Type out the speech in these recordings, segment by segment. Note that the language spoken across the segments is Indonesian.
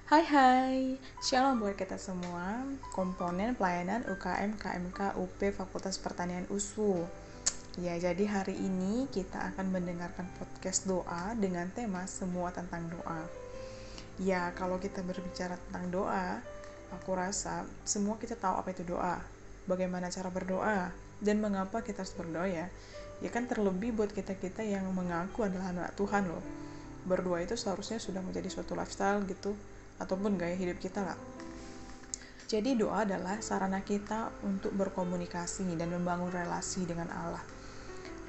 Hai hai, shalom buat kita semua, komponen pelayanan UKM KMK UP Fakultas Pertanian USU. Ya, jadi hari ini kita akan mendengarkan podcast doa dengan tema semua tentang doa. Ya, kalau kita berbicara tentang doa, aku rasa semua kita tahu apa itu doa, bagaimana cara berdoa, dan mengapa kita harus berdoa ya. Ya kan terlebih buat kita-kita yang mengaku adalah anak Tuhan loh. Berdoa itu seharusnya sudah menjadi suatu lifestyle gitu, ataupun gaya hidup kita lah. Jadi doa adalah sarana kita untuk berkomunikasi dan membangun relasi dengan Allah.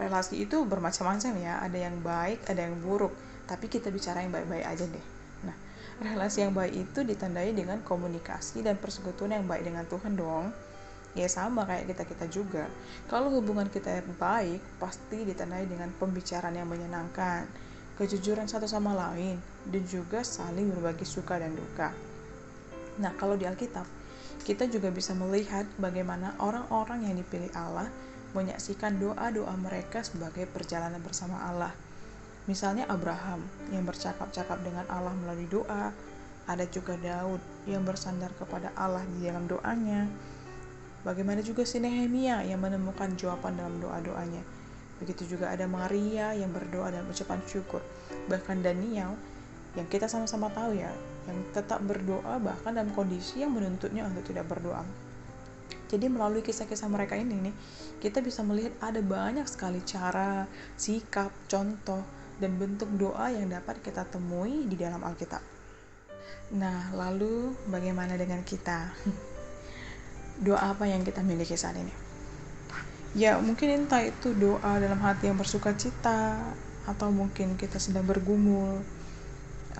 Relasi itu bermacam-macam ya, ada yang baik, ada yang buruk, tapi kita bicara yang baik-baik aja deh. Nah, relasi yang baik itu ditandai dengan komunikasi dan persekutuan yang baik dengan Tuhan dong. Ya sama kayak kita-kita juga. Kalau hubungan kita baik, pasti ditandai dengan pembicaraan yang menyenangkan, kejujuran satu sama lain, dan juga saling berbagi suka dan duka. Nah, kalau di Alkitab, kita juga bisa melihat bagaimana orang-orang yang dipilih Allah menyaksikan doa-doa mereka sebagai perjalanan bersama Allah. Misalnya Abraham yang bercakap-cakap dengan Allah melalui doa, ada juga Daud yang bersandar kepada Allah di dalam doanya. Bagaimana juga si Nehemia yang menemukan jawaban dalam doa-doanya. Begitu juga ada Maria yang berdoa dan ucapan syukur. Bahkan Daniel yang kita sama-sama tahu ya, yang tetap berdoa bahkan dalam kondisi yang menuntutnya untuk tidak berdoa. Jadi melalui kisah-kisah mereka ini nih, kita bisa melihat ada banyak sekali cara, sikap, contoh, dan bentuk doa yang dapat kita temui di dalam Alkitab. Nah, lalu bagaimana dengan kita? Doa apa yang kita miliki saat ini? Ya mungkin entah itu doa dalam hati yang bersuka cita, atau mungkin kita sedang bergumul,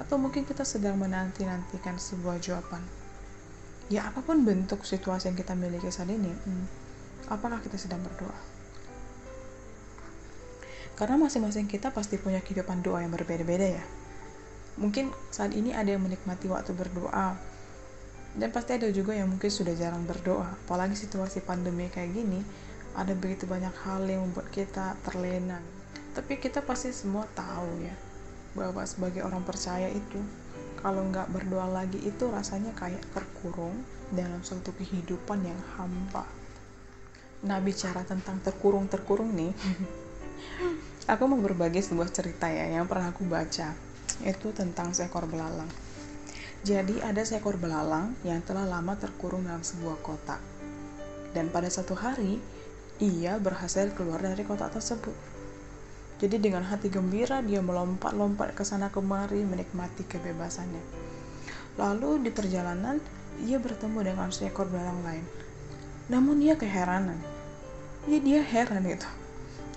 atau mungkin kita sedang menanti-nantikan sebuah jawaban. Ya apapun bentuk situasi yang kita miliki saat ini, apakah kita sedang berdoa? Karena masing-masing kita pasti punya kehidupan doa yang berbeda-beda ya. Mungkin saat ini ada yang menikmati waktu berdoa, dan pasti ada juga yang mungkin sudah jarang berdoa. Apalagi situasi pandemi kayak gini, ada begitu banyak hal yang membuat kita terlena. Tapi kita pasti semua tahu ya, bahwa sebagai orang percaya itu, kalau nggak berdoa lagi itu rasanya kayak terkurung dalam suatu kehidupan yang hampa. Nah, bicara tentang terkurung nih, aku mau berbagi sebuah cerita ya, yang pernah aku baca. Itu tentang seekor belalang. Jadi ada seekor belalang yang telah lama terkurung dalam sebuah kotak. Dan pada satu hari, ia berhasil keluar dari kotak tersebut. Jadi dengan hati gembira dia melompat-lompat ke sana kemari menikmati kebebasannya. Lalu di perjalanan ia bertemu dengan seekor belalang lain. Namun ia keheranan. Ya dia heran gitu.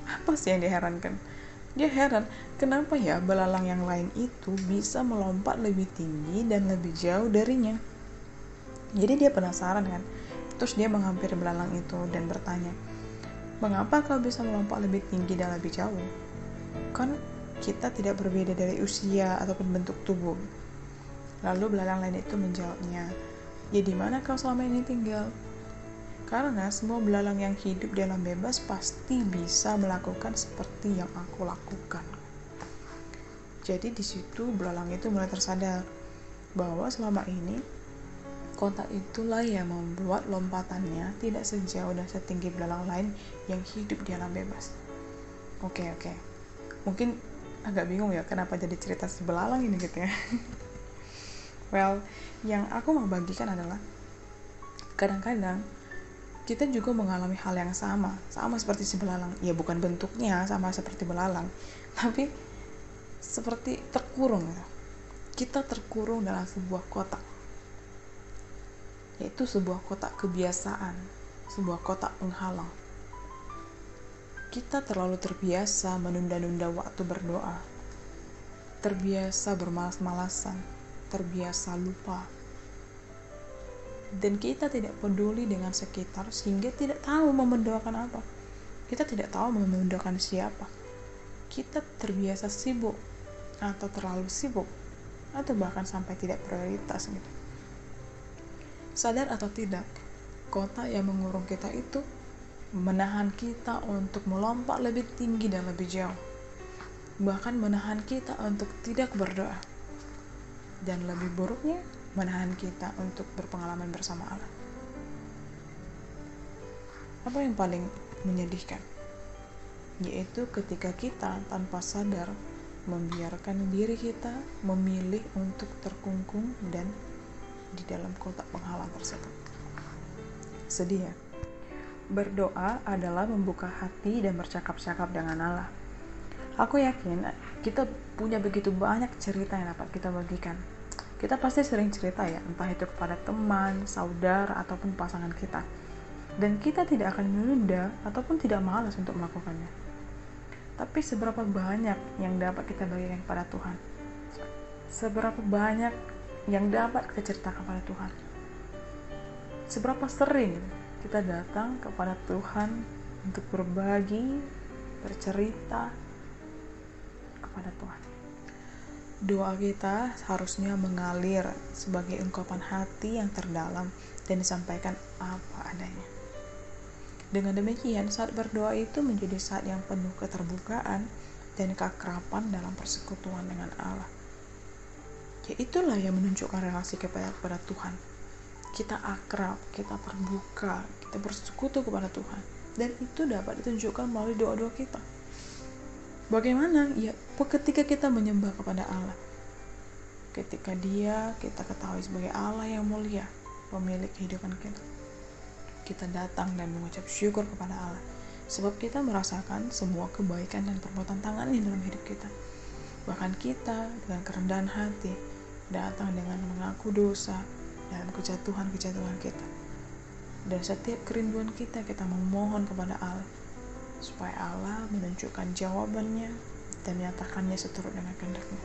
Apa sih yang diherankan? Dia heran kenapa ya belalang yang lain itu bisa melompat lebih tinggi dan lebih jauh darinya. Jadi dia penasaran kan. Terus dia menghampiri belalang itu dan bertanya, "Mengapa kau bisa melompat lebih tinggi dan lebih jauh? Kan kita tidak berbeda dari usia ataupun bentuk tubuh." Lalu belalang lain itu menjawabnya, "Ya di mana kau selama ini tinggal? Karena semua belalang yang hidup dalam bebas pasti bisa melakukan seperti yang aku lakukan." Jadi di situ belalang itu mulai tersadar bahwa selama ini kotak itulah yang membuat lompatannya tidak sejauh dan setinggi belalang lain yang hidup di alam bebas. Oke. Mungkin agak bingung ya kenapa jadi cerita si belalang ini gitu ya. Well, yang aku mau bagikan adalah kadang-kadang kita juga mengalami hal yang sama seperti si belalang. Ya bukan bentuknya sama seperti belalang, tapi seperti terkurung gitu. Kita terkurung dalam sebuah kotak, yaitu sebuah kotak kebiasaan, sebuah kotak penghalang. Kita terlalu terbiasa menunda-nunda waktu berdoa, terbiasa bermalas-malasan, terbiasa lupa. Dan kita tidak peduli dengan sekitar sehingga tidak tahu mau mendoakan apa. Kita tidak tahu mau mendoakan siapa. Kita terbiasa sibuk atau terlalu sibuk atau bahkan sampai tidak prioritas gitu. Sadar atau tidak, kotak yang mengurung kita itu menahan kita untuk melompat lebih tinggi dan lebih jauh. Bahkan menahan kita untuk tidak berdoa. Dan lebih buruknya, menahan kita untuk berpengalaman bersama Allah. Apa yang paling menyedihkan? Yaitu ketika kita tanpa sadar membiarkan diri kita memilih untuk terkungkung dan di dalam kotak penghalang tersebut. Sedih ya? Berdoa adalah membuka hati dan bercakap-cakap dengan Allah. Aku yakin kita punya begitu banyak cerita yang dapat kita bagikan. Kita pasti sering cerita ya, entah itu kepada teman, saudara, ataupun pasangan kita. Dan kita tidak akan menunda ataupun tidak malas untuk melakukannya. Tapi seberapa banyak yang dapat kita bagikan kepada Tuhan? Seberapa banyak yang dapat kita ceritakan kepada Tuhan? Seberapa sering kita datang kepada Tuhan untuk berbagi, bercerita kepada Tuhan? Doa kita harusnya mengalir sebagai ungkapan hati yang terdalam dan disampaikan apa adanya. Dengan demikian, saat berdoa itu menjadi saat yang penuh keterbukaan dan keakraban dalam persekutuan dengan Allah. Ya, itulah yang menunjukkan relasi kepada Tuhan. Kita akrab, kita terbuka, kita bersekutu kepada Tuhan. Dan itu dapat ditunjukkan melalui doa-doa kita. Bagaimana? Ya, ketika kita menyembah kepada Allah. Ketika Dia kita ketahui sebagai Allah yang mulia, pemilik kehidupan kita. Kita datang dan mengucap syukur kepada Allah. Sebab kita merasakan semua kebaikan dan perbuatan tangan-Nya dalam hidup kita. Bahkan kita dengan kerendahan hati datang dengan mengaku dosa dalam kejatuhan-kejatuhan kita. Dan setiap kerinduan kita memohon kepada Allah supaya Allah menunjukkan jawabannya dan menyatakannya seturut dengan kehendak-Nya.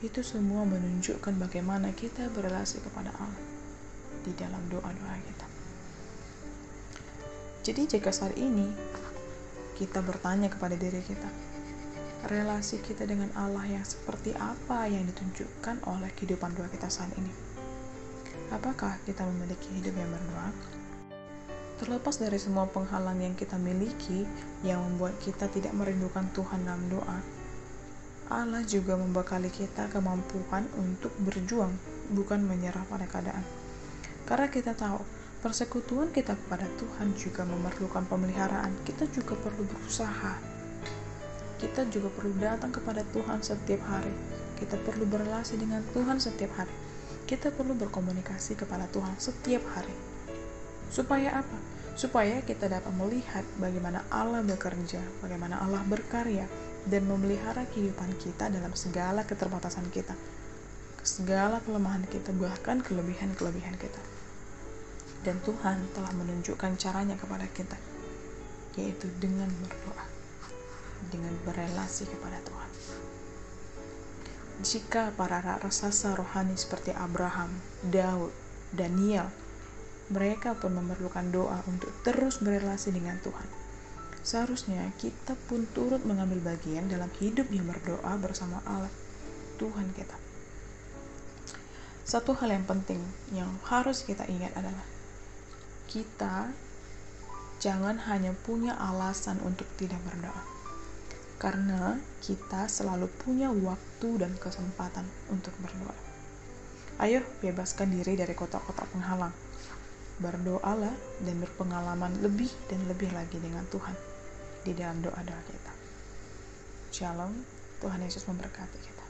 Itu semua menunjukkan bagaimana kita berrelasi kepada Allah di dalam doa-doa kita. Jadi jika saat ini kita bertanya kepada diri kita, relasi kita dengan Allah yang seperti apa yang ditunjukkan oleh kehidupan doa kita saat ini? Apakah kita memiliki hidup yang berdoa? Terlepas dari semua penghalang yang kita miliki yang membuat kita tidak merindukan Tuhan dalam doa, Allah juga membekali kita kemampuan untuk berjuang, bukan menyerah pada keadaan. Karena kita tahu, persekutuan kita kepada Tuhan juga memerlukan pemeliharaan. Kita juga perlu berusaha. Kita juga perlu datang kepada Tuhan setiap hari. Kita perlu berrelasi dengan Tuhan setiap hari. Kita perlu berkomunikasi kepada Tuhan setiap hari. Supaya apa? Supaya kita dapat melihat bagaimana Allah bekerja, bagaimana Allah berkarya, dan memelihara kehidupan kita dalam segala keterbatasan kita, segala kelemahan kita, bahkan kelebihan-kelebihan kita. Dan Tuhan telah menunjukkan caranya kepada kita, yaitu dengan berdoa, dengan berrelasi kepada Tuhan. Jika para raksasa rohani seperti Abraham, Daud, Daniel, mereka pun memerlukan doa untuk terus berrelasi dengan Tuhan. Seharusnya kita pun turut mengambil bagian dalam hidup yang berdoa bersama Allah, Tuhan kita. Satu hal yang penting yang harus kita ingat adalah kita jangan hanya punya alasan untuk tidak berdoa, karena kita selalu punya waktu dan kesempatan untuk berdoa. Ayo bebaskan diri dari kotak-kotak penghalang. Berdoalah dan berpengalaman lebih dan lebih lagi dengan Tuhan di dalam doa-doa kita. Shalom, Tuhan Yesus memberkati kita.